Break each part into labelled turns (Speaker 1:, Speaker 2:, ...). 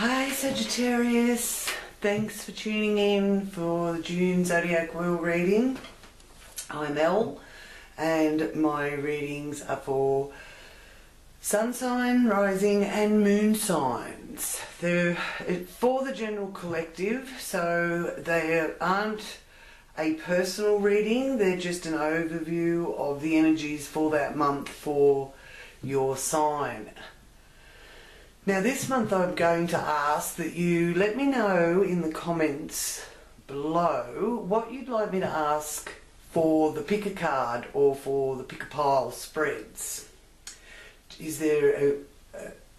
Speaker 1: Hi Sagittarius, thanks for tuning in for the June Zodiac Wheel reading. I'm Elle and my readings are for sun sign, rising and moon signs. They're for the general collective, so they aren't a personal reading, they're just an overview of the energies for that month for your sign. Now this month I'm going to ask that you let me know in the comments below what you'd like me to ask for the pick a card or for the pick a pile spreads. Is there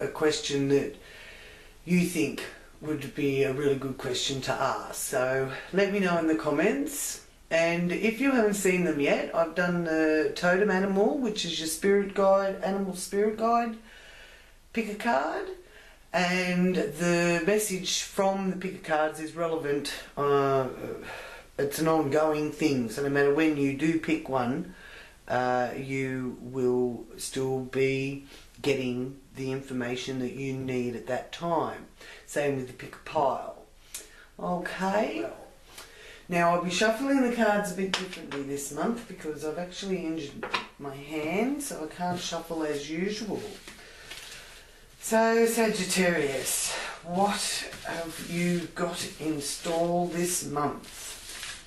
Speaker 1: a question that you think would be a really good question to ask? So let me know in the comments. And if you haven't seen them yet, I've done the totem animal, which is your spirit guide, animal spirit guide. Pick a card, and the message from the pick a cards is relevant. It's an ongoing thing, so no matter when you do pick one, you will still be getting the information that you need at that time. Same with the pick a pile. Okay. Now I'll be shuffling the cards a bit differently this month because I've actually injured my hand, so I can't shuffle as usual. So Sagittarius, what have you got in store this month?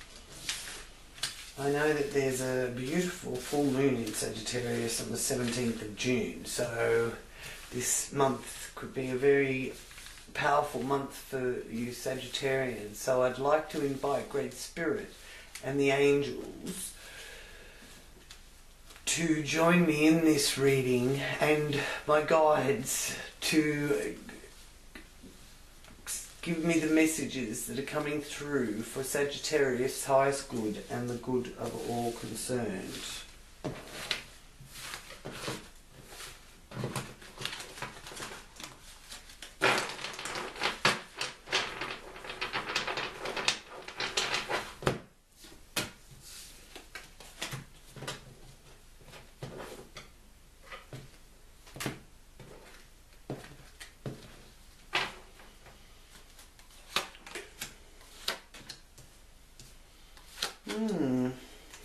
Speaker 1: I know that there's a beautiful full moon in Sagittarius on the 17th of June, so this month could be a very powerful month for you Sagittarians. So I'd like to invite Great Spirit and the angels to join me in this reading and my guides to give me the messages that are coming through for Sagittarius' highest good and the good of all concerned.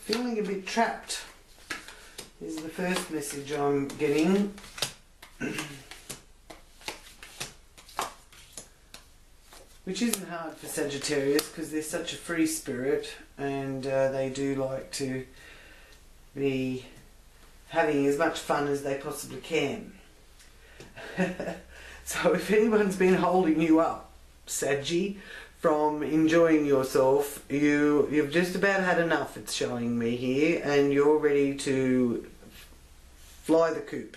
Speaker 1: Feeling a bit trapped is the first message I'm getting. Which isn't hard for Sagittarius because they're such a free spirit and they do like to be having as much fun as they possibly can. So if anyone's been holding you up, Saggy, from enjoying yourself, you've just about had enough, it's showing me here, and you're ready to fly the coop.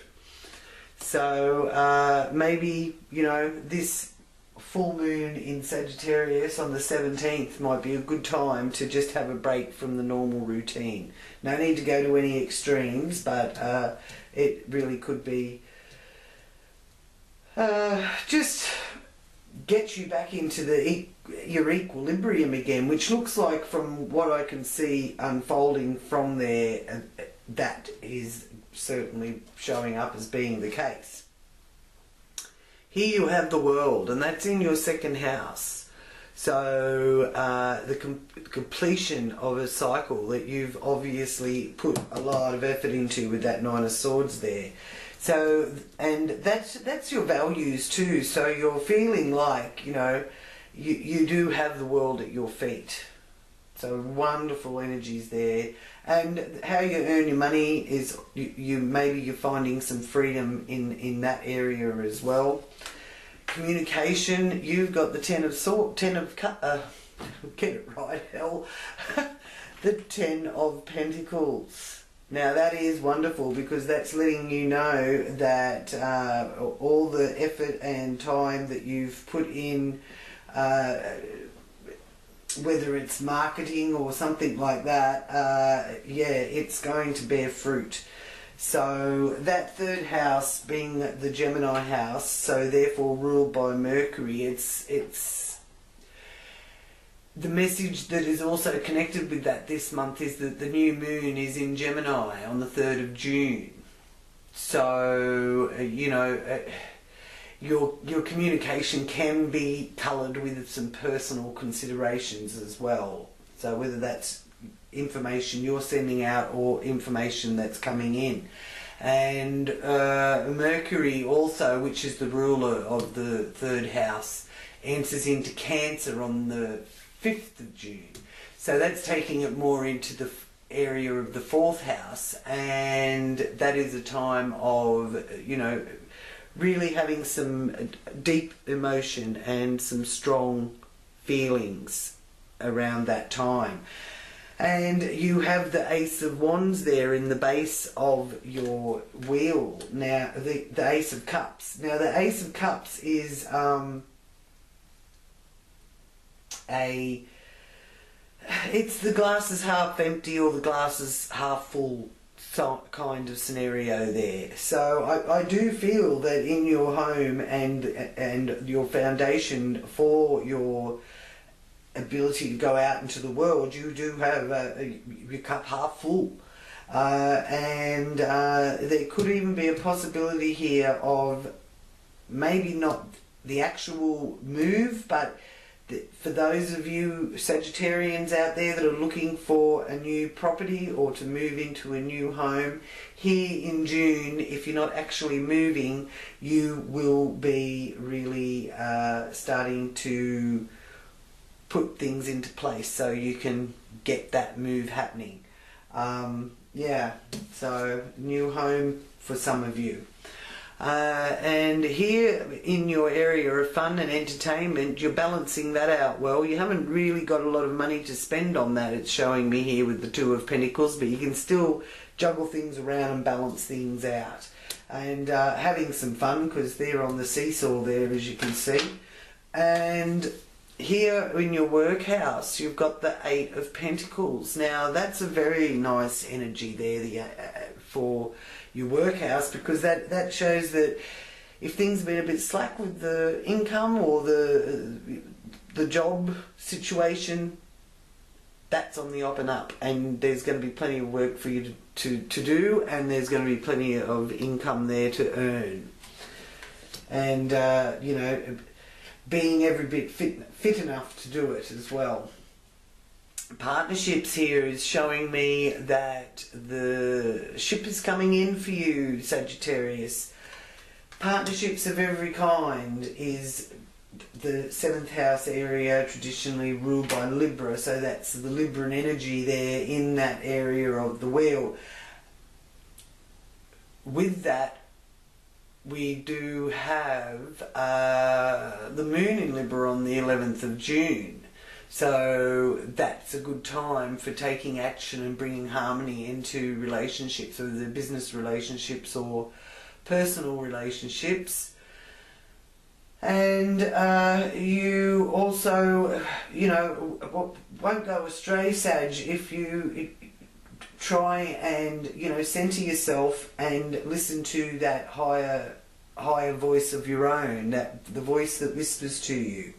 Speaker 1: So maybe, you know, this full moon in Sagittarius on the 17th might be a good time to just have a break from the normal routine. No need to go to any extremes, but it really could be just get you back into your equilibrium again, which looks like, from what I can see unfolding from there, that is certainly showing up as being the case. Here you have the world, and that's in your second house. So the completion of a cycle that you've obviously put a lot of effort into with that Nine of Swords there. So, and that's your values too. So you're feeling like, you know, you do have the world at your feet. So wonderful energies there. And how you earn your money is maybe you're finding some freedom in that area as well. Communication, you've got the get it right, hell, the 10 of Pentacles. Now that is wonderful because that's letting you know that all the effort and time that you've put in, whether it's marketing or something like that, yeah, it's going to bear fruit. So that third house being the Gemini house, so therefore ruled by Mercury, it's the message that is also connected with that this month is that the new moon is in Gemini on the 3rd of June. So, you know, your communication can be coloured with some personal considerations as well. So whether that's information you're sending out or information that's coming in. And Mercury also, which is the ruler of the third house, enters into Cancer on the 5th of June. So that's taking it more into the area of the 4th house, and that is a time of, you know, really having some deep emotion and some strong feelings around that time. And you have the Ace of Wands there in the base of your wheel. Now, the Ace of Cups. Now, the Ace of Cups is it's the glass is half empty or the glass is half full kind of scenario there. So I do feel that in your home and your foundation for your ability to go out into the world, you do have your cup half full, and there could even be a possibility here of maybe not the actual move, but for those of you Sagittarians out there that are looking for a new property or to move into a new home, here in June, if you're not actually moving, you will be really starting to put things into place so you can get that move happening. Yeah, so new home for some of you. And here in your area of fun and entertainment, you're balancing that out well. You haven't really got a lot of money to spend on that, it's showing me here with the Two of Pentacles, but you can still juggle things around and balance things out. And having some fun, because they're on the seesaw there, as you can see. And here in your workhouse, you've got the Eight of Pentacles. Now, that's a very nice energy there for your workhouse, because that shows that if things have been a bit slack with the income or the job situation, that's on the up and up, and there's going to be plenty of work for you to do, and there's going to be plenty of income there to earn. And you know, being every bit fit enough to do it as well. Partnerships here is showing me that the ship is coming in for you, Sagittarius. Partnerships of every kind is the 7th house area, traditionally ruled by Libra, so that's the Libran energy there in that area of the wheel. With that, we do have the moon in Libra on the 11th of June. So that's a good time for taking action and bringing harmony into relationships, whether they're business relationships or personal relationships. And you also, you know, won't go astray, Sag, if you try and, you know, center yourself and listen to that higher voice of your own, the voice that whispers to you.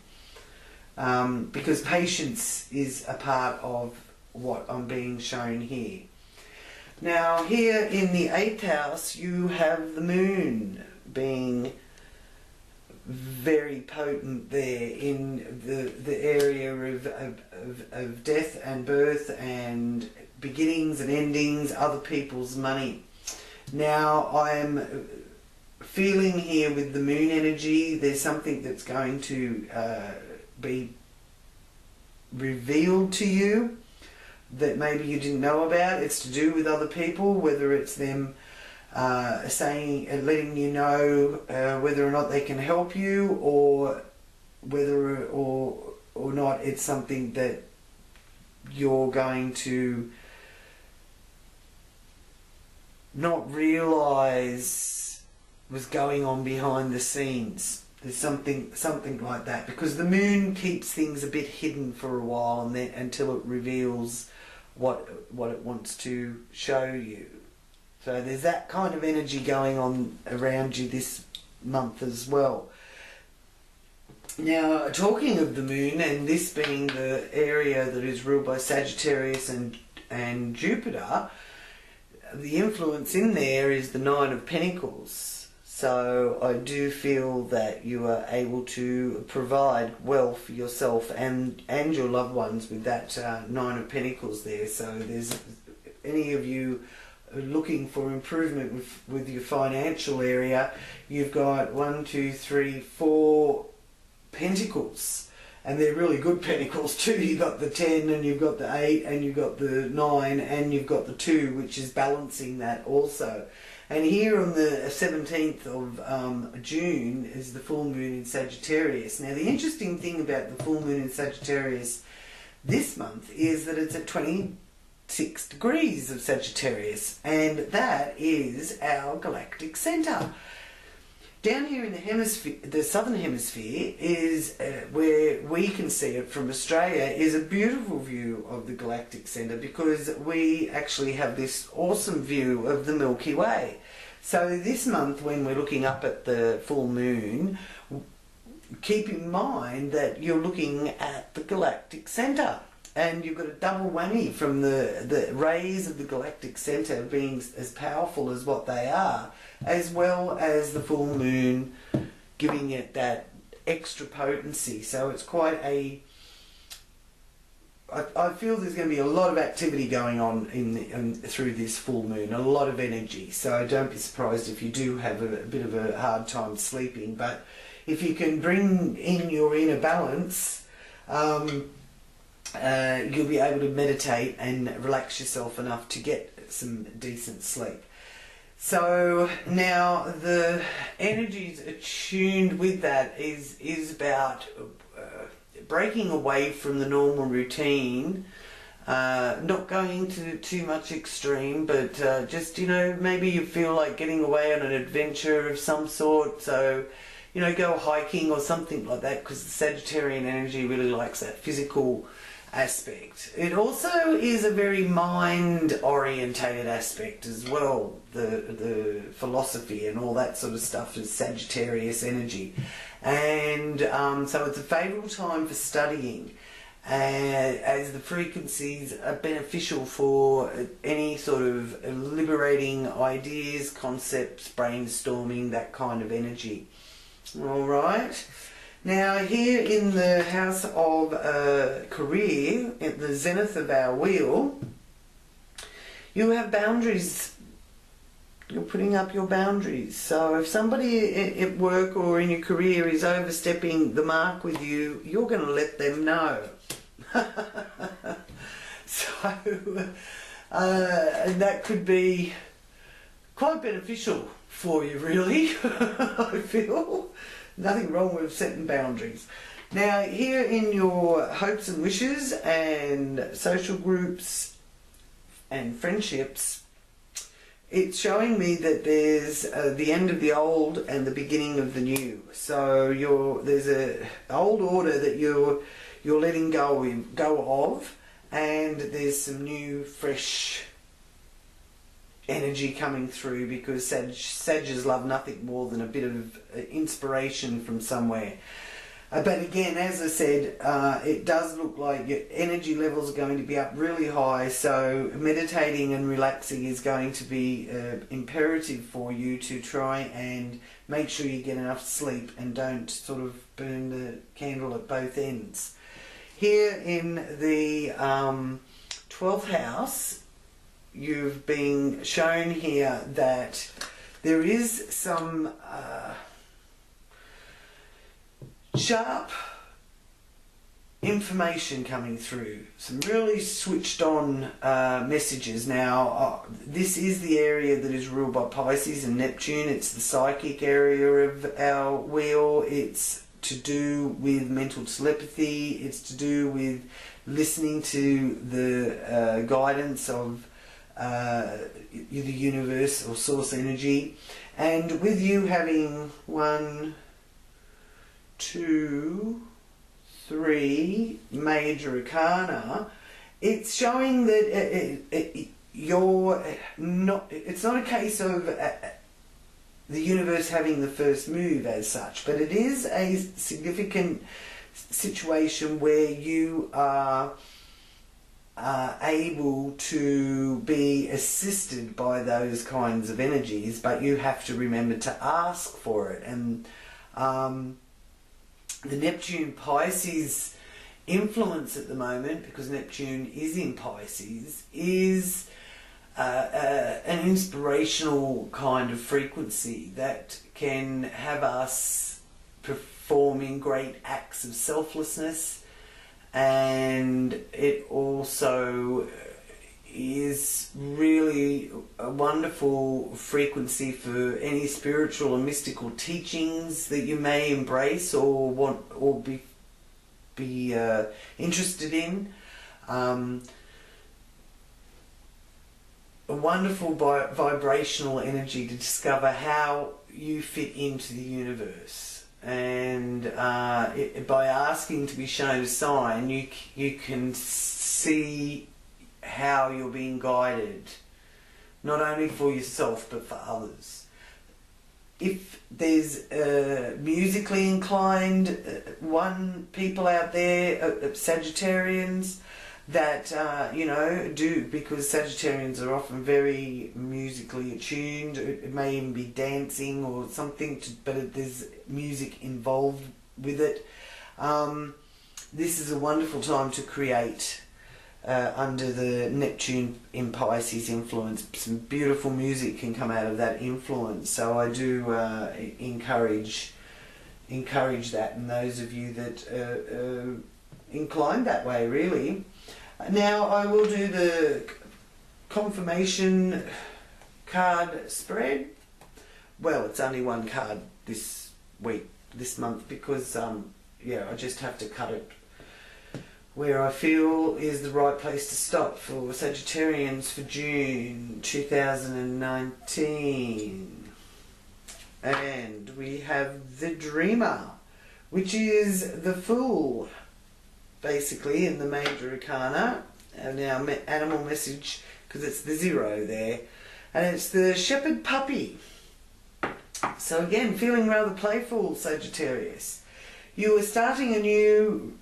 Speaker 1: Because patience is a part of what I'm being shown here. Now, here in the 8th house, you have the moon being very potent there in the area of death and birth and beginnings and endings, other people's money. Now, I'm feeling here with the moon energy, there's something that's going to be revealed to you that maybe you didn't know about. It's to do with other people, whether it's them saying and letting you know whether or not they can help you, or whether or not it's something that you're going to not realise was going on behind the scenes. There's something like that, because the moon keeps things a bit hidden for a while, and then until it reveals what it wants to show you. So there's that kind of energy going on around you this month as well. Now, talking of the moon, and this being the area that is ruled by Sagittarius and Jupiter, the influence in there is the 9 of Pentacles. So I do feel that you are able to provide well for yourself and your loved ones with that Nine of Pentacles there. So there's any of you looking for improvement with your financial area, you've got 1, 2, 3, 4 Pentacles, and they're really good Pentacles too. You've got the 10 and you've got the 8 and you've got the 9 and you've got the 2, which is balancing that also. And here on the 17th of June is the full moon in Sagittarius. Now the interesting thing about the full moon in Sagittarius this month is that it's at 26 degrees of Sagittarius, and that is our galactic center. Down here in the hemisphere, the southern hemisphere, is where we can see it from Australia, is a beautiful view of the galactic center, because we actually have this awesome view of the Milky Way. So this month, when we're looking up at the full moon, keep in mind that you're looking at the galactic center, and you've got a double whammy from the rays of the galactic center being as powerful as what they are, as well as the full moon giving it that extra potency. So it's quite a... I feel there's going to be a lot of activity going on through this full moon, a lot of energy. So don't be surprised if you do have a bit of a hard time sleeping. But if you can bring in your inner balance, you'll be able to meditate and relax yourself enough to get some decent sleep. So now the energies attuned with that is about breaking away from the normal routine, not going into too much extreme, but just, you know, maybe you feel like getting away on an adventure of some sort. So, you know, go hiking or something like that, because the Sagittarian energy really likes that physical aspect. It also is a very mind orientated aspect as well. The philosophy and all that sort of stuff is Sagittarius energy, and so it's a favourable time for studying, as the frequencies are beneficial for any sort of liberating ideas, concepts, brainstorming, that kind of energy. Alright. Now here in the house of career, at the zenith of our wheel, you have boundaries. You're putting up your boundaries. So if somebody at work or in your career is overstepping the mark with you, you're going to let them know. So and that could be quite beneficial for you, really. I feel. Nothing wrong with setting boundaries. Now here in your hopes and wishes and social groups and friendships, it's showing me that there's the end of the old and the beginning of the new. So there's a old order that you're letting go of, and there's some new fresh energy coming through, because Sagittarius love nothing more than a bit of inspiration from somewhere. But again, as I said, it does look like your energy levels are going to be up really high, so meditating and relaxing is going to be imperative for you to try and make sure you get enough sleep and don't sort of burn the candle at both ends. Here in the 12th house, you've been shown here that there is some sharp information coming through, some really switched on messages. Now this is the area that is ruled by Pisces and Neptune. It's the psychic area of our wheel. It's to do with mental telepathy. It's to do with listening to the guidance of the universe or source energy. And with you having 1, 2, 3 major arcana, it's showing that it's not a case of the universe having the first move as such, but it is a significant situation where you are able to be assisted by those kinds of energies, but you have to remember to ask for it. And the Neptune Pisces influence at the moment, because Neptune is in Pisces, is an inspirational kind of frequency that can have us performing great acts of selflessness, and it also is really a wonderful frequency for any spiritual and mystical teachings that you may embrace or want or be interested in. A wonderful vibrational energy to discover how you fit into the universe, and by asking to be shown a sign, you can see how you're being guided, not only for yourself but for others. If there's musically inclined people out there, Sagittarians, that you know, do, because Sagittarians are often very musically attuned. It may even be dancing or something, but there's music involved with it. This is a wonderful time to create under the Neptune in Pisces influence. Some beautiful music can come out of that influence. So I do encourage that, and those of you that inclined that way, really. Now I will do the confirmation card spread. Well, it's only one card this month, because yeah, I just have to cut it where I feel is the right place to stop for Sagittarians for June 2019. And we have the Dreamer, which is the Fool, basically, in the major arcana, and our animal message, because it's the 0 there, and it's the Shepherd Puppy. So again, feeling rather playful, Sagittarius. You are starting a new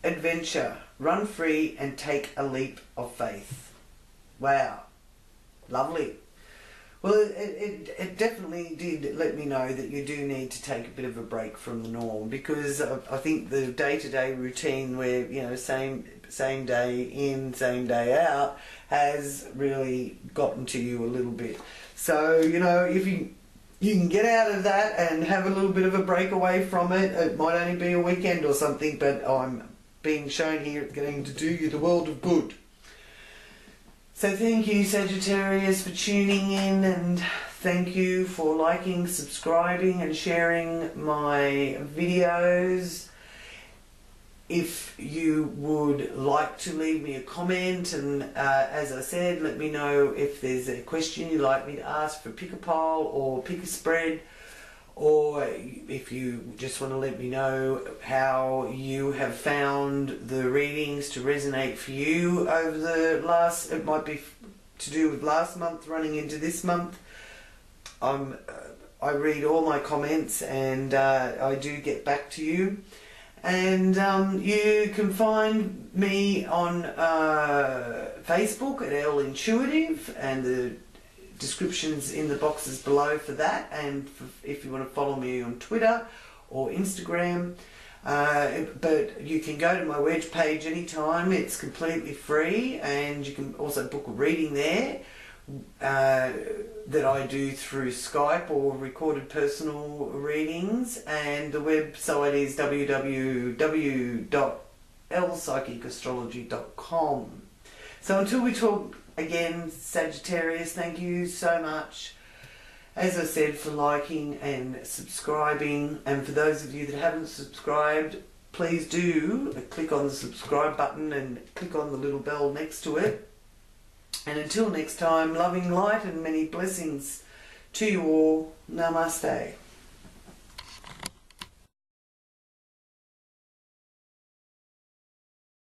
Speaker 1: adventure. Run free and take a leap of faith. Wow, lovely. Well, it definitely did let me know that you do need to take a bit of a break from the norm, because I think the day-to-day routine where, you know, same day in, same day out, has really gotten to you a little bit. So, you know, if you can get out of that and have a little bit of a break away from it, it might only be a weekend or something, but I'm being shown here it's going to do you the world of good. So thank you, Sagittarius, for tuning in, and thank you for liking, subscribing and sharing my videos. If you would like to leave me a comment, and as I said, let me know if there's a question you'd like me to ask for pick a poll or pick a spread, or if you just want to let me know how you have found the readings to resonate for you over the last, it might be to do with last month running into this month. I read all my comments, and I do get back to you. And you can find me on Facebook at Elle Intuitive, and the descriptions in the boxes below for that, and if you want to follow me on Twitter or Instagram. But you can go to my web page anytime. It's completely free, and you can also book a reading there that I do through Skype or recorded personal readings, and the website is www.lpsychicastrology.com. So until we talk again, Sagittarius, thank you so much, as I said, for liking and subscribing. And for those of you that haven't subscribed, please do click on the subscribe button and click on the little bell next to it. And until next time, loving light and many blessings to you all. Namaste.